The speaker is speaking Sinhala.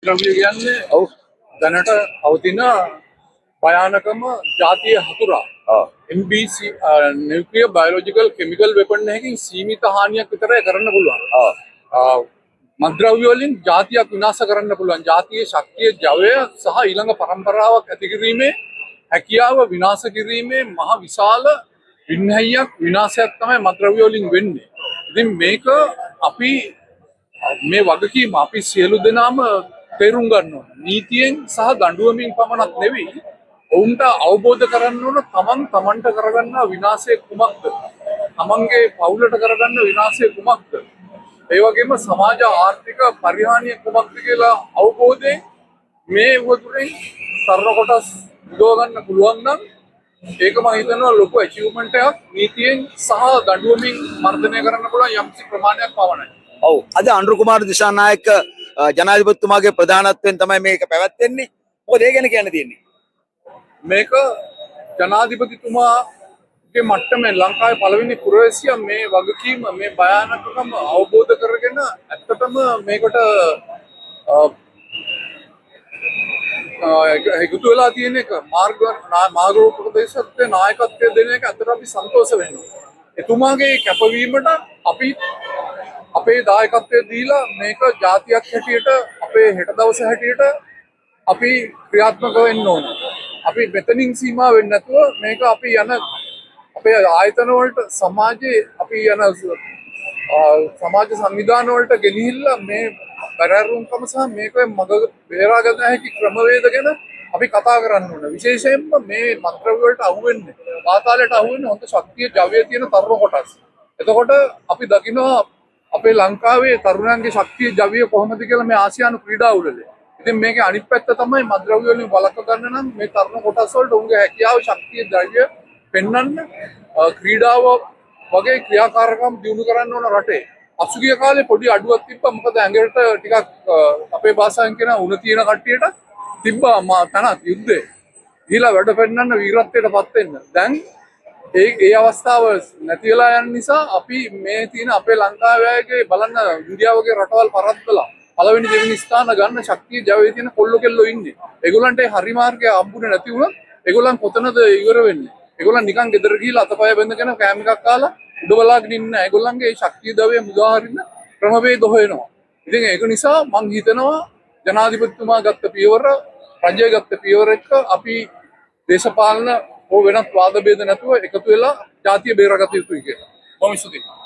ද්‍රව්‍ය කියන්නේ ඔව් දැනට පවතින භයානකම ජාතිය හතුරා. MBC nuclear biological chemical weapon එකකින් සීමිත හානියක් විතරයි කරන්න පුළුවන්. මත්ද්‍රව්‍ය වලින් ජාතියක් විනාශ කරන්න පුළුවන්. ජාතියේ ශක්තිය, ජවය සහ ඊළඟ පරම්පරාවක් ඇති කිරීමේ හැකියාව විනාශ කිරීමේ මහ විශාල වින්හයියක් විනාශයක් තමයි මත්ද්‍රව්‍ය වලින් වෙන්නේ. ඉතින් මේක අපි මේ වගකීම අපි සියලු දෙනාම තේරුම් ගන්න ඕන. නීතියෙන් සහ දඬුවමින් පමණක් නෙවෙයි ඔවුන්ට අවබෝධ කරන්න ඕන තමන්ට කරගන්න විනාශය කුමක්ද? තමන්ගේ පවුලට කරගන්න විනාශය කුමක්ද? ඒ වගේම සමාජ ආර්ථික පරිහානිය කුමක්ද කියලා අවබෝධයෙන් මේ වතුරෙන් සරල කොටස් විදව ගන්න පුළුවන් නම් ඒක මම හිතනවා ලොකු අචීව්මන්ට් එකක්. නීතියෙන් සහ දඬුවමින් මර්ධනය කරන්න පුළුවන් යම්කිසි ප්‍රමාණයක් පවණයි. ඔව් අද අනුර කුමාර දිසානායක ජනාධිපතිතුමාගේ ප්‍රධානත්වයෙන් තමයි මේක පැවැත්වෙන්නේ. මොකද ඒ ගැන කියන්න තියෙන්නේ? මේක ජනාධිපතිතුමාගේ මට්ටමේ ලංකාවේ පළවෙනි පුරවැසියා මේ වගකීම මේ භයානකකම අවබෝධ කරගෙන ඇත්තටම මේකට එකතු වෙලා තියෙන එක මාර්ගෝපදේශකත්වයේ නායකත්වය දෙන එක ඇත්තට අපි සන්තෝෂ වෙන්න ඕනේ. එතුමාගේ කැපවීමට අපි අපේ දායකත්වය දීලා මේක ජාතියක් හැටියට අපේ හෙට දවස හැටියට අපි ක්‍රියාත්මක වෙන්න ඕන. අපි මෙතනින් සීමා වෙන්නේ නැතුව මේක අපි යන අපේ ආයතන වලට සමාජයේ අපි යන සමාජ සංවිධාන වලට ගෙනිහිල්ලා මේ බැරෑරුම්කම සහ මේක මග බේරාගත හැකි ක්‍රමවේද ගැන අපි කතා කරන්න ඕන. විශේෂයෙන්ම මේ මත්ද්‍රව්‍ය වලට අහු වෙන්නේ පාතාලයට අහු වෙන්නේ හොඳ ශක්තිය ජවය තියෙන තරුණ කොටස්. එතකොට අපි දකිනවා අපේ ලංකාවේ තරුණයන්ගේ ශක්තිය ජවය කොහොමද කියලා මේ ආසියානු ක්‍රීඩාවලදී. ඉතින් මේකේ අනිත් පැත්ත තමයි මත්ද්‍රව්‍ය වලින් වළක්ව ගන්න නම් මේ තරුණ කොටස් වලට උන්ගේ හැකියාව ශක්තිය ද්‍රව්‍ය පෙන්වන්න ක්‍රීඩාව වගේ ක්‍රියාකාරකම් දියුණු කරන්න ඕන රටේ. අසුගිය කාලේ පොඩි අඩුවක් තිබ්බා. මොකද ඇඟට ටිකක් අපේ භාෂාවෙන් කියන උණ තියෙන කට්ටියට තිබ්බා තනක් යුද්ධේ. ගිහිලා වැඩ පෙන්නන්න වීරත්වයටපත් වෙන්න. දැන් ඒ අවස්ථාව නැති වෙලා යන නිසා අපි මේ තියෙන අපේ ලංකාවේ අයගේ බලන්න ඉන්දියාවගේ රටවල් පරද්දලා පළවෙනි දෙවෙනි ස්ථාන ගන්න ශක්තිය ජවයේ තියෙන කොල්ලෝ කෙල්ලෝ ඉන්නේ. ඒගොල්ලන්ට හරි මාර්ගය හම්බුනේ නැති වුණොත් ඒගොල්ලන් කොතනද ඉවර වෙන්නේ? ඒගොල්ලන් නිකන් ගෙදර ගිහිල්ලා අතපය බැඳගෙන කෑම එකක් කාලා උඩ බලාගෙන ඉන්න. ඒගොල්ලන්ගේ ශක්තිය ධවය මුදාහරින්න ක්‍රමවේද හොයනවා. ඉතින් ඒක නිසා මම හිතනවා ජනාධිපතිතුමා ගත්ත පියවර, රජය ගත්ත පියවර එක්ක අපි දේශපාලන වෙනත් වාද භේද නැතුව එකතු වෙලා ජාතිය බේරගත යුතුයි කියලා. මම විශ්වාස කරනවා.